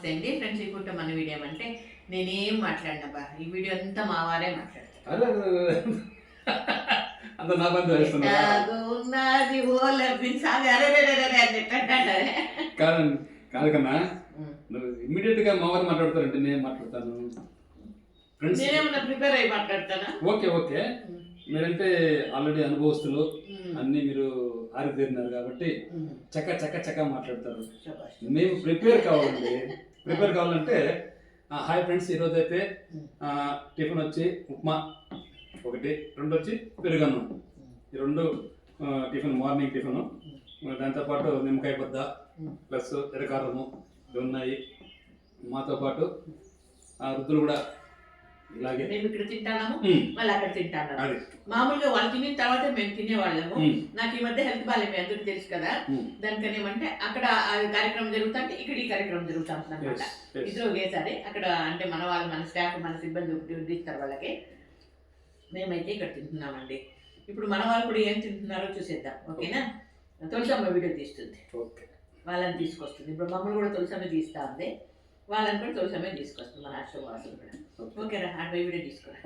నమస్తే అండి ఫ్రెండ్స్. ఇప్పుడు మన వీడియో అంటే నేనేం మాట్లాడినబ్బా, ఈ వీడియో అంతా మా వారే మాట్లాడతారు. కాదు కన్నా, ఇమ్మీడియట్ గా మా వారు మాట్లాడతారంటే నేను మాట్లాడతాను. నేనేమన్నా ప్రిపేర్ అయ్యి మాట్లాడతానా? ఓకే ఓకే, మీరంటే ఆల్రెడీ అనుభవస్తులు, అన్ని మీరు ఆరితేరినారు కాబట్టి చక్క చక్క చక్క మాట్లాడతారు. మేము ప్రిపేర్ కావాలండి. ప్రిపేర్ కావాలంటే హాయ్ ఫ్రెండ్స్, ఈరోజు అయితే టిఫిన్ వచ్చి ఉప్మా ఒకటి, రెండు వచ్చి పెరుగన్నం. ఈ రెండు టిఫిన్, మార్నింగ్ టిఫిన్. దాంతోపాటు నిమ్మకాయ బద్ద ప్లస్ ఎర్రకారము ఉన్నాయి. మాతో పాటు వృద్ధులు కూడా ఇలాగే మేము ఇక్కడ తింటాము, మళ్ళీ అక్కడ తింటాము. మామూలుగా వాళ్ళు తినిన తర్వాత మేము తినేవాళ్ళము. నాకు ఈ మధ్య హెల్త్ బాగాలేదు, మీ అందరికీ తెలుసు కదా. దానికని ఏమంటే అక్కడ కార్యక్రమం జరుగుతుంటే ఇక్కడ ఈ కార్యక్రమం జరుగుతుంది అనమాట. ఇద్దరు ఒకేసారి అక్కడ అంటే మన వాళ్ళు, మన స్టాఫ్, మన సిబ్బంది ఉద్దిస్తారు వాళ్ళకి. మేమైతే ఇక్కడ తింటున్నామండి. ఇప్పుడు మన వాళ్ళు కూడా ఏం తింటున్నారో చూసేద్దాం, ఓకేనా? తులసమ్మ వీడియో తీస్తుంది, వాళ్ళని తీసుకొస్తుంది. ఇప్పుడు మమ్మల్ని కూడా తులసమ్మ తీస్తా ఉంది, వాళ్ళని కూడా తులసమ్మ తీసుకొస్తుంది, మన ఆశ్రమ వాసులు కూడా. ఓకేనా? ఆ వీడియో తీసుకోరా.